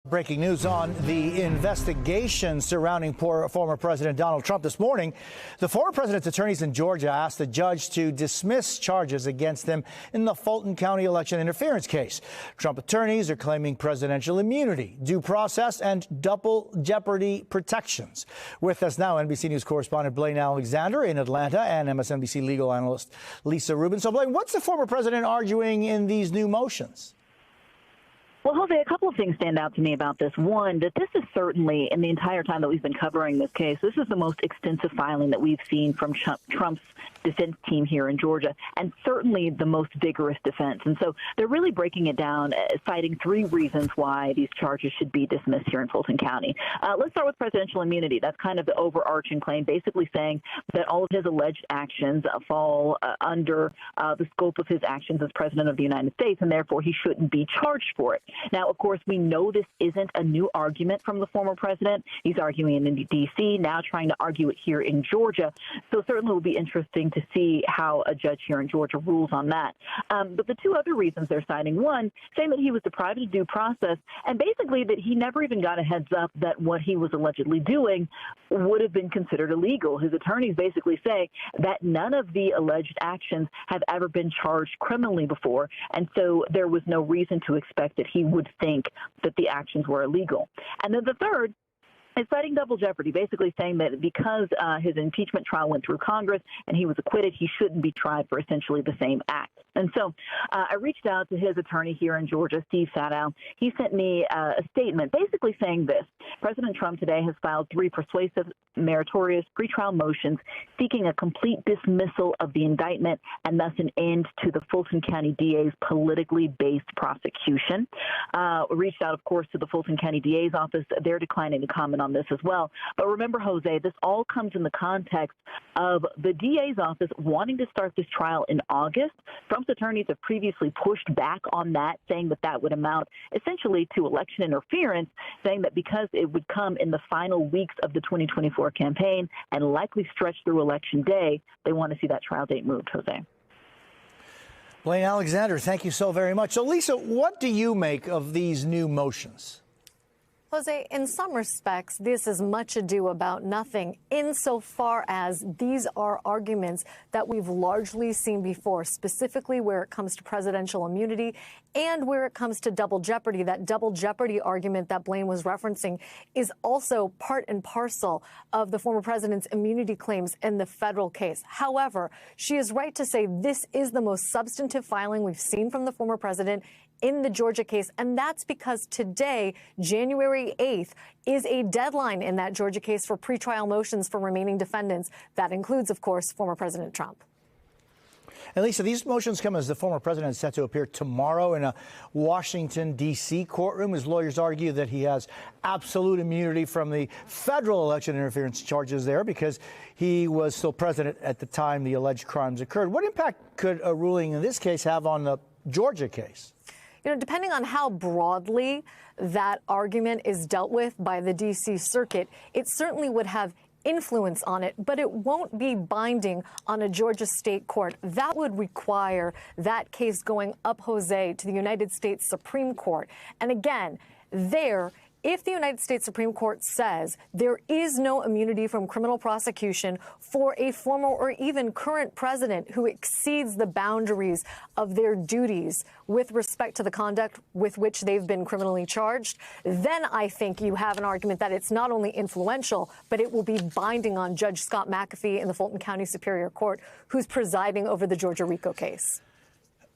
Breaking news on the investigation surrounding former President Donald Trump this morning. The former president's attorneys in Georgia asked the judge to dismiss charges against them in the Fulton County election interference case. Trump attorneys are claiming presidential immunity, due process, and double jeopardy protections. With us now, NBC News correspondent Blayne Alexander in Atlanta and MSNBC legal analyst Lisa Rubin. So, Blayne, what's the former president arguing in these new motions? Well, Jose, a couple of things stand out to me about this. One, that this is certainly, in the entire time that we've been covering this case, this is the most extensive filing that we've seen from Trump's defense team here in Georgia, and certainly the most vigorous defense. And so they're really breaking it down, citing three reasons why these charges should be dismissed here in Fulton County. Let's start with presidential immunity. That's kind of the overarching claim, basically saying that all of his alleged actions fall under the scope of his actions as president of the United States, and therefore he shouldn't be charged for it. Now, of course, we know this isn't a new argument from the former president. He's arguing in D.C., now trying to argue it here in Georgia. So certainly it will be interesting to see how a judge here in Georgia rules on that. But the two other reasons they're citing, one, saying that he was deprived of due process, and basically that he never even got a heads up that what he was allegedly doing would have been considered illegal. His attorneys basically say that none of the alleged actions have ever been charged criminally before, and so there was no reason to expect that he would think that the actions were illegal. And then the third is citing double jeopardy, basically saying that because his impeachment trial went through Congress and he was acquitted, he shouldn't be tried for essentially the same act. And so I reached out to his attorney here in Georgia, Steve Sadow. He sent me a statement basically saying this: President Trump today has filed three persuasive, meritorious pretrial motions seeking a complete dismissal of the indictment and thus an end to the Fulton County DA's politically based prosecution. Reached out, of course, to the Fulton County DA's office. They're declining to comment on this as well. But remember, Jose, this all comes in the context of the DA's office wanting to start this trial in August. Trump's attorneys have previously pushed back on that, saying that that would amount essentially to election interference, saying that because it would come in the final weeks of the 2024 campaign and likely stretch through Election Day, they want to see that trial date moved, Jose. Blayne Alexander, thank you so very much. So, Lisa, what do you make of these new motions? Jose, in some respects, this is much ado about nothing, insofar as these are arguments that we've largely seen before, specifically where it comes to presidential immunity and where it comes to double jeopardy. That double jeopardy argument that Blayne was referencing is also part and parcel of the former president's immunity claims in the federal case. However, she is right to say this is the most substantive filing we've seen from the former president in the Georgia case, and that's because today, January 8th, is a deadline in that Georgia case for pretrial motions for remaining defendants. That includes, of course, former President Trump. And Lisa, these motions come as the former president is set to appear tomorrow in a Washington, D.C. courtroom. His lawyers argue that he has absolute immunity from the federal election interference charges there because he was still president at the time the alleged crimes occurred. What impact could a ruling in this case have on the Georgia case? You know, depending on how broadly that argument is dealt with by the D.C. Circuit, it certainly would have influence on it, but it won't be binding on a Georgia state court. That would require that case going up, Jose, to the United States Supreme Court. And again, if the United States Supreme Court says there is no immunity from criminal prosecution for a former or even current president who exceeds the boundaries of their duties with respect to the conduct with which they've been criminally charged, then I think you have an argument that it's not only influential, but it will be binding on Judge Scott McAfee in the Fulton County Superior Court, who's presiding over the Georgia RICO case.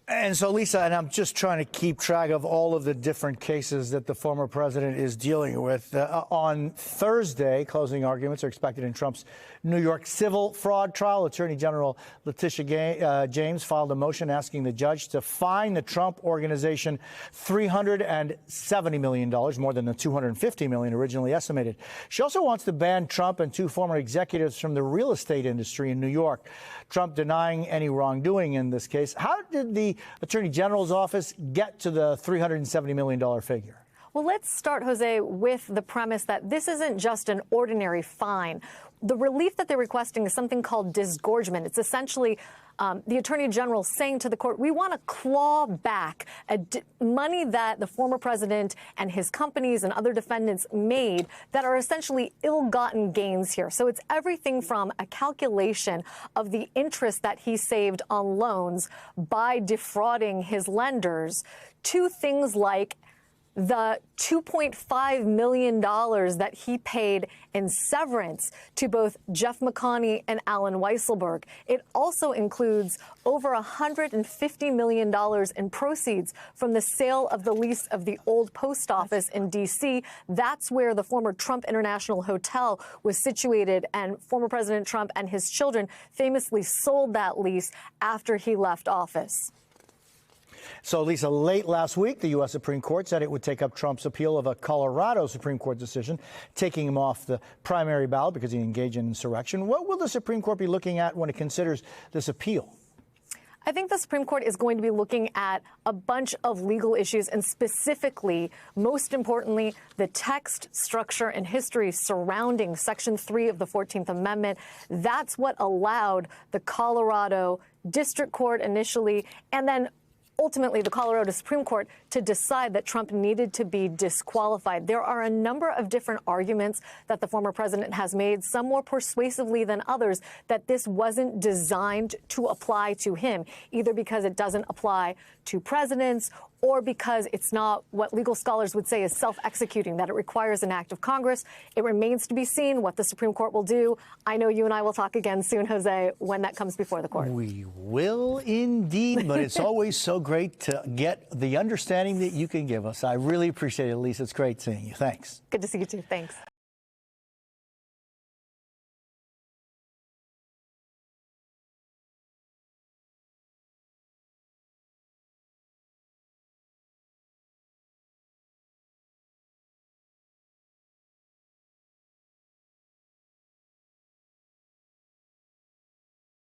And so, Lisa, and I'm just trying to keep track of all of the different cases that the former president is dealing with. On Thursday, closing arguments are expected in Trump's New York civil fraud trial. Attorney General Letitia James filed a motion asking the judge to fine the Trump organization $370 million, more than the $250 million originally estimated. She also wants to ban Trump and two former executives from the real estate industry in New York. Trump denying any wrongdoing in this case. How did the Attorney General's office get to the $370 million figure? Well, let's start, Jose, with the premise that this isn't just an ordinary fine. The relief that they're requesting is something called disgorgement. It's essentially the Attorney General saying to the court, we want to claw back money that the former president and his companies and other defendants made that are essentially ill-gotten gains here. So it's everything from a calculation of the interest that he saved on loans by defrauding his lenders to things like the $2.5 million that he paid in severance to both Jeff McConney and Alan Weisselberg. It also includes over $150 million in proceeds from the sale of the lease of the old post office in D.C. That's where the former Trump International Hotel was situated, and former President Trump and his children famously sold that lease after he left office. So, Lisa, late last week, the U.S. Supreme Court said it would take up Trump's appeal of a Colorado Supreme Court decision, taking him off the primary ballot because he engaged in insurrection. What will the Supreme Court be looking at when it considers this appeal? I think the Supreme Court is going to be looking at a bunch of legal issues, and specifically, most importantly, the text, structure, and history surrounding Section 3 of the 14th Amendment. That's what allowed the Colorado District Court initially, and then ultimately the Colorado Supreme Court, to decide that Trump needed to be disqualified. There are a number of different arguments that the former president has made, some more persuasively than others, that this wasn't designed to apply to him, either because it doesn't apply to presidents or because it's not what legal scholars would say is self-executing, that it requires an act of Congress. It remains to be seen what the Supreme Court will do. I know you and I will talk again soon, Jose, when that comes before the court. We will indeed, but it's always so great to get the understanding that you can give us. I really appreciate it, Lisa. It's great seeing you. Thanks. Good to see you too. Thanks.